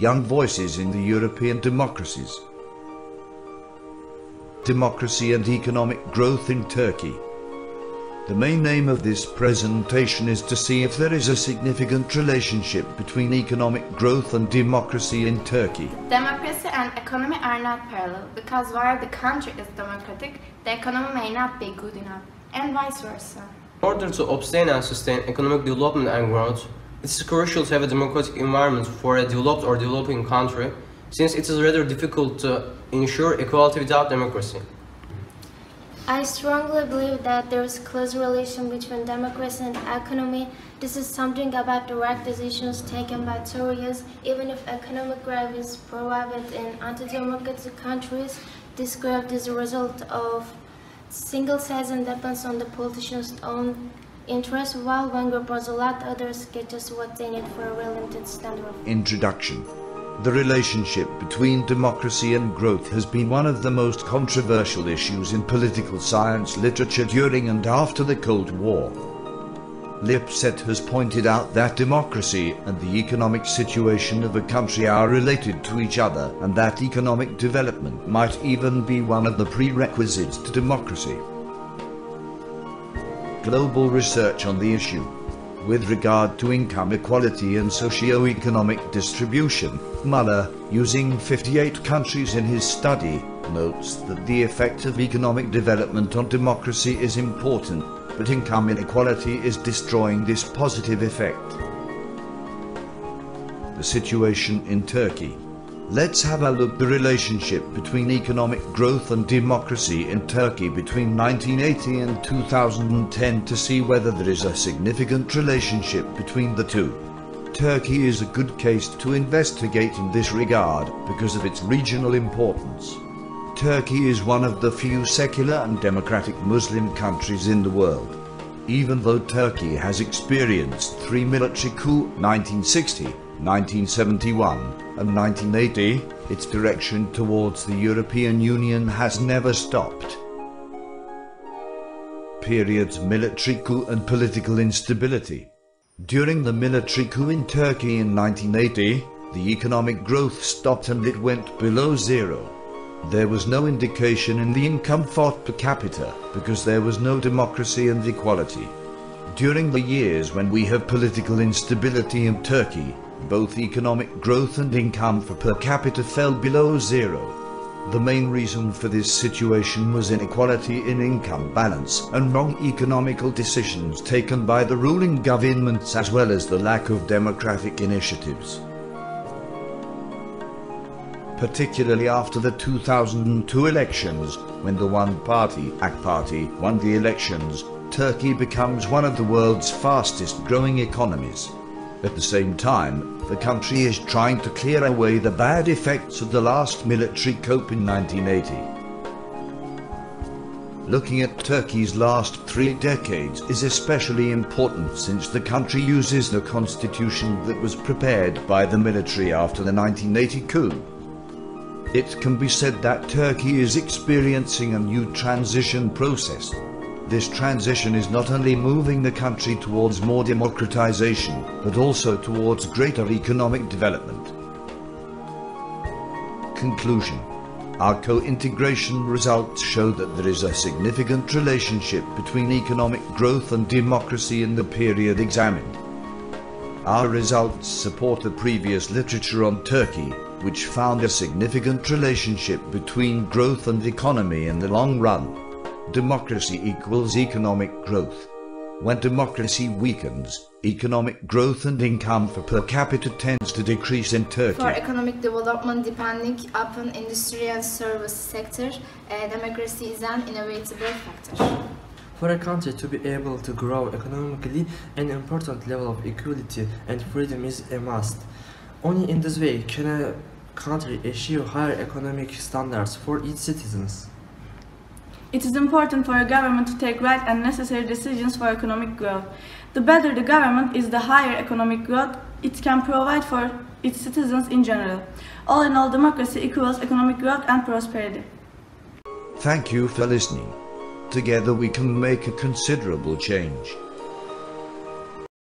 young voices in the European democracies. Democracy and economic growth in Turkey. The main aim of this presentation is to see if there is a significant relationship between economic growth and democracy in Turkey. Democracy and economy are not parallel, because while the country is democratic, the economy may not be good enough, and vice versa. In order to obtain and sustain economic development and growth, it is crucial to have a democratic environment for a developed or developing country, since it is rather difficult to ensure equality without democracy. I strongly believe that there is a close relation between democracy and economy. This is something about the right decisions taken by authorities. Even if economic growth is prohibited in anti-democratic countries, this growth is a result of single size and depends on the politicians' own interests, while one group has a lot, others get just what they need for a real limited standard of Introduction. The relationship between democracy and growth has been one of the most controversial issues in political science literature during and after the Cold War. Lipset has pointed out that democracy and the economic situation of a country are related to each other, and that economic development might even be one of the prerequisites to democracy. Global research on the issue. With regard to income equality and socio-economic distribution, Muller, using 58 countries in his study, notes that the effect of economic development on democracy is important, but income inequality is destroying this positive effect. The situation in Turkey. Let's have a look at the relationship between economic growth and democracy in Turkey between 1980 and 2010 to see whether there is a significant relationship between the two. Turkey is a good case to investigate in this regard because of its regional importance. Turkey is one of the few secular and democratic Muslim countries in the world. Even though Turkey has experienced 3 military coups, 1960, 1971 and 1980, its direction towards the European Union has never stopped. Periods: military coup and political instability. During the military coup in Turkey in 1980, the economic growth stopped and it went below zero. There was no indication in the income per capita because there was no democracy and equality. During the years when we have political instability in Turkey, both economic growth and income per capita fell below zero. The main reason for this situation was inequality in income balance and wrong economical decisions taken by the ruling governments, as well as the lack of democratic initiatives. Particularly after the 2002 elections, when the one party, AK Party, won the elections, Turkey becomes one of the world's fastest growing economies. At the same time, the country is trying to clear away the bad effects of the last military coup in 1980. Looking at Turkey's last 3 decades is especially important since the country uses the constitution that was prepared by the military after the 1980 coup. It can be said that Turkey is experiencing a new transition process. This transition is not only moving the country towards more democratization, but also towards greater economic development. Conclusion. Our co-integration results show that there is a significant relationship between economic growth and democracy in the period examined. Our results support the previous literature on Turkey, which found a significant relationship between growth and economy in the long run. Democracy equals economic growth. When democracy weakens, economic growth and income per capita tends to decrease in Turkey. For economic development depending upon industry and service sector, democracy is an inevitable factor. For a country to be able to grow economically, an important level of equality and freedom is a must. Only in this way can a country achieve higher economic standards for its citizens. It is important for a government to take right and necessary decisions for economic growth. The better the government is, the higher economic growth it can provide for its citizens in general. All in all, democracy equals economic growth and prosperity. Thank you for listening. Together we can make a considerable change.